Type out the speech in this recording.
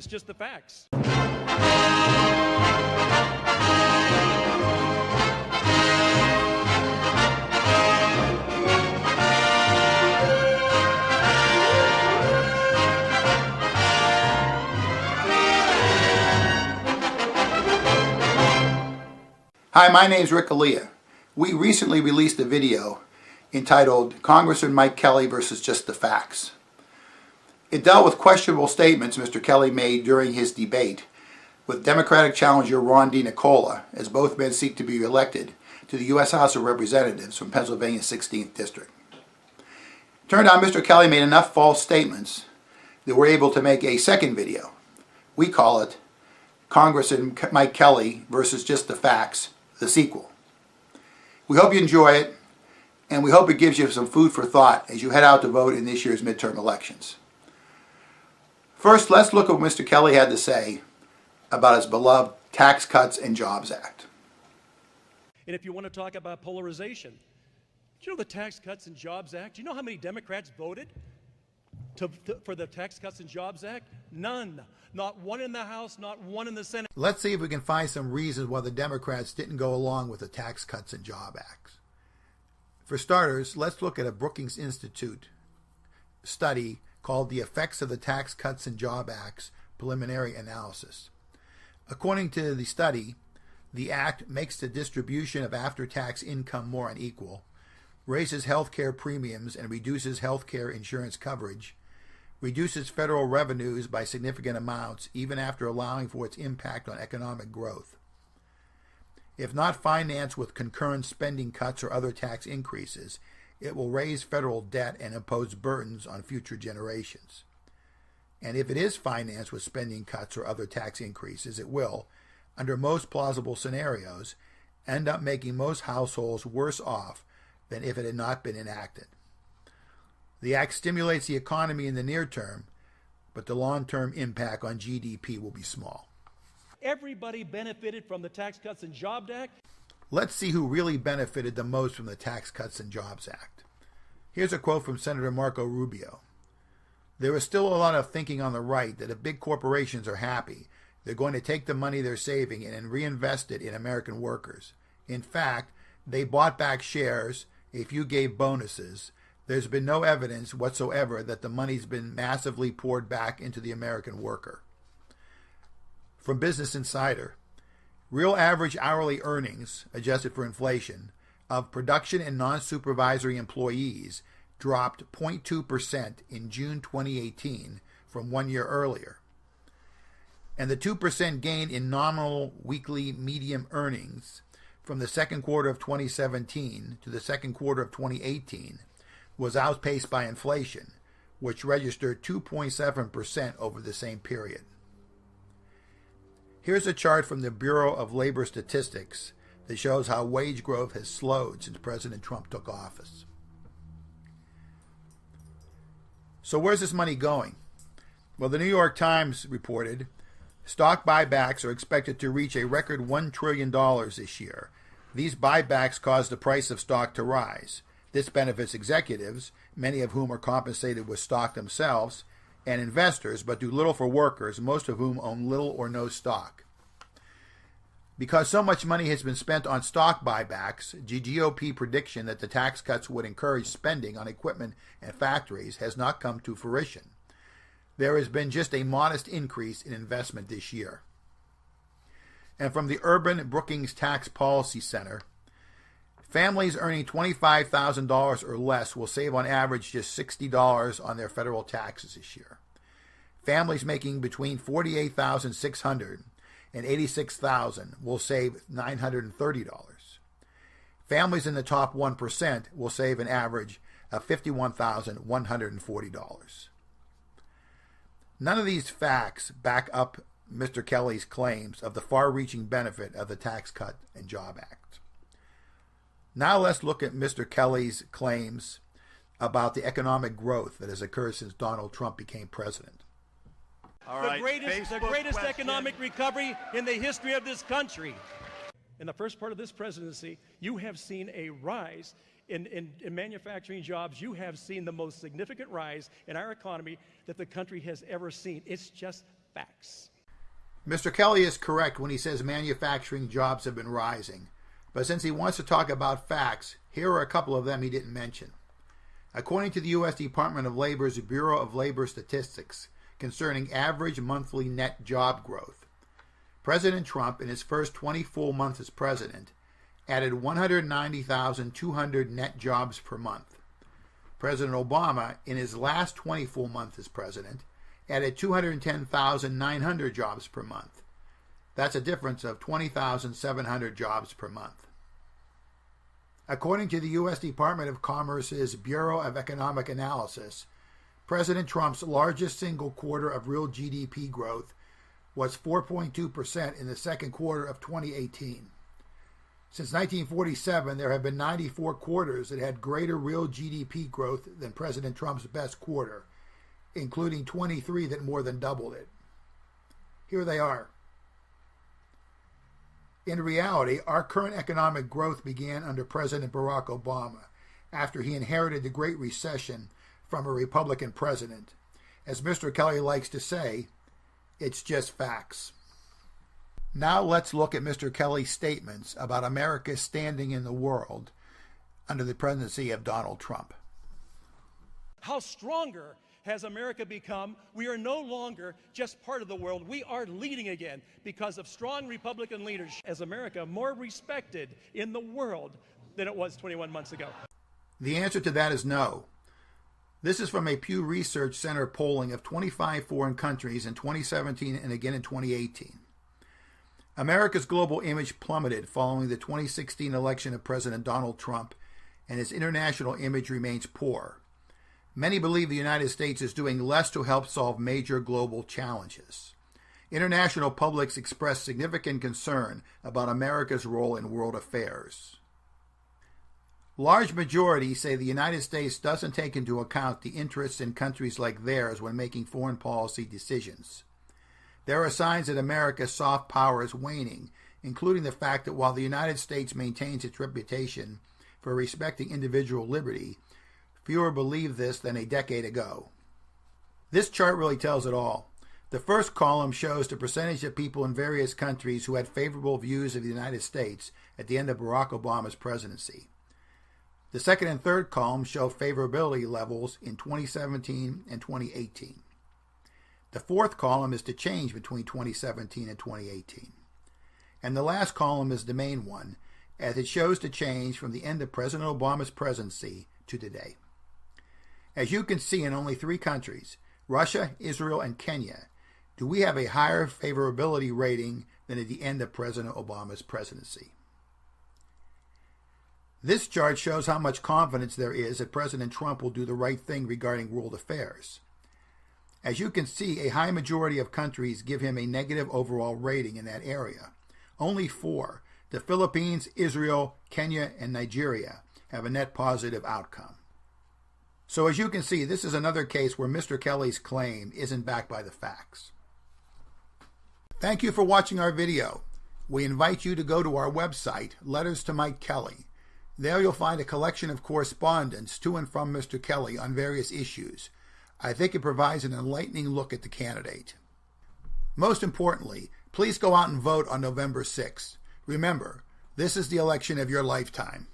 it's just the facts. Hi, my name is Rick Aaliyah. We recently released a video entitled Congressman Mike Kelly versus Just the Facts. It dealt with questionable statements Mr. Kelly made during his debate with Democratic challenger Ron DiNicola, as both men seek to be reelected to the U.S. House of Representatives from Pennsylvania's 16th District. Turned out Mr. Kelly made enough false statements that we're able to make a second video. We call it Congressman Mike Kelly versus Just the Facts, the sequel. We hope you enjoy it, and we hope it gives you some food for thought as you head out to vote in this year's midterm elections. First, let's look at what Mr. Kelly had to say about his beloved Tax Cuts and Jobs Act. And if you want to talk about polarization, do you know the Tax Cuts and Jobs Act? Do you know how many Democrats voted for the Tax Cuts and Jobs Act? None. Not one in the House, not one in the Senate. Let's see if we can find some reasons why the Democrats didn't go along with the Tax Cuts and Jobs Act. For starters, let's look at a Brookings Institute study called The Effects of the Tax Cuts and Jobs Act's Preliminary Analysis. According to the study, the act makes the distribution of after-tax income more unequal, raises health care premiums and reduces health care insurance coverage, reduces federal revenues by significant amounts even after allowing for its impact on economic growth. If not financed with concurrent spending cuts or other tax increases, it will raise federal debt and impose burdens on future generations. And if it is financed with spending cuts or other tax increases, it will, under most plausible scenarios, end up making most households worse off than if it had not been enacted. The act stimulates the economy in the near term, but the long-term impact on GDP will be small. Everybody benefited from the Tax Cuts and Jobs Act. Let's see who really benefited the most from the Tax Cuts and Jobs Act. Here's a quote from Senator Marco Rubio. There is still a lot of thinking on the right that if big corporations are happy, they're going to take the money they're saving and reinvest it in American workers. In fact, they bought back shares, a few gave bonuses. There's been no evidence whatsoever that the money's been massively poured back into the American worker. From Business Insider, real average hourly earnings, adjusted for inflation, of production and non-supervisory employees dropped 0.2% in June 2018 from 1 year earlier. And the 2% gain in nominal weekly median earnings from the second quarter of 2017 to the second quarter of 2018 was outpaced by inflation, which registered 2.7% over the same period. Here's a chart from the Bureau of Labor Statistics that shows how wage growth has slowed since President Trump took office. So where's this money going? Well, the New York Times reported stock buybacks are expected to reach a record $1 trillion this year. These buybacks cause the price of stock to rise. This benefits executives, many of whom are compensated with stock themselves, and investors, but do little for workers, most of whom own little or no stock. Because so much money has been spent on stock buybacks, the GOP prediction that the tax cuts would encourage spending on equipment and factories has not come to fruition. There has been just a modest increase in investment this year. And from the Urban Brookings Tax Policy Center, families earning $25,000 or less will save on average just $60 on their federal taxes this year. Families making between $48,600 and $86,000 will save $930. Families in the top 1% will save an average of $51,140. None of these facts back up Mr. Kelly's claims of the far-reaching benefit of the Tax Cut and Jobs Act. Now let's look at Mr. Kelly's claims about the economic growth that has occurred since Donald Trump became president. All right. The greatest economic recovery in the history of this country. In the first part of this presidency, you have seen a rise in manufacturing jobs. You have seen the most significant rise in our economy that the country has ever seen. It's just facts. Mr. Kelly is correct when he says manufacturing jobs have been rising. But since he wants to talk about facts, here are a couple of them he didn't mention. According to the U.S. Department of Labor's Bureau of Labor Statistics concerning average monthly net job growth, President Trump, in his first 20 full months as president, added 190,200 net jobs per month. President Obama, in his last 20 full months as president, added 210,900 jobs per month. That's a difference of 20,700 jobs per month. According to the U.S. Department of Commerce's Bureau of Economic Analysis, President Trump's largest single quarter of real GDP growth was 4.2% in the second quarter of 2018. Since 1947, there have been 94 quarters that had greater real GDP growth than President Trump's best quarter, including 23 that more than doubled it. Here they are. In reality, our current economic growth began under President Barack Obama, after he inherited the Great Recession from a Republican president. As Mr. Kelly likes to say, it's just facts. Now let's look at Mr. Kelly's statements about America's standing in the world under the presidency of Donald Trump. How stronger has America become? We are no longer just part of the world. We are leading again because of strong Republican leadership. As America more respected in the world than it was 21 months ago? The answer to that is no. This is from a Pew Research Center polling of 25 foreign countries in 2017 and again in 2018. America's global image plummeted following the 2016 election of President Donald Trump, and its international image remains poor. Many believe the United States is doing less to help solve major global challenges. International publics express significant concern about America's role in world affairs. Large majorities say the United States doesn't take into account the interests in countries like theirs when making foreign policy decisions. There are signs that America's soft power is waning, including the fact that while the United States maintains its reputation for respecting individual liberty, fewer believe this than a decade ago. This chart really tells it all. The first column shows the percentage of people in various countries who had favorable views of the United States at the end of Barack Obama's presidency. The second and third columns show favorability levels in 2017 and 2018. The fourth column is the change between 2017 and 2018. And the last column is the main one, as it shows the change from the end of President Obama's presidency to today. As you can see, in only 3 countries, Russia, Israel, and Kenya, do we have a higher favorability rating than at the end of President Obama's presidency. This chart shows how much confidence there is that President Trump will do the right thing regarding world affairs. As you can see, a high majority of countries give him a negative overall rating in that area. Only 4, the Philippines, Israel, Kenya, and Nigeria, have a net positive outcome. So as you can see, this is another case where Mr. Kelly's claim isn't backed by the facts. Thank you for watching our video. We invite you to go to our website, Letters to Mike Kelly. There you'll find a collection of correspondence to and from Mr. Kelly on various issues. I think it provides an enlightening look at the candidate. Most importantly, please go out and vote on November 6th. Remember, this is the election of your lifetime.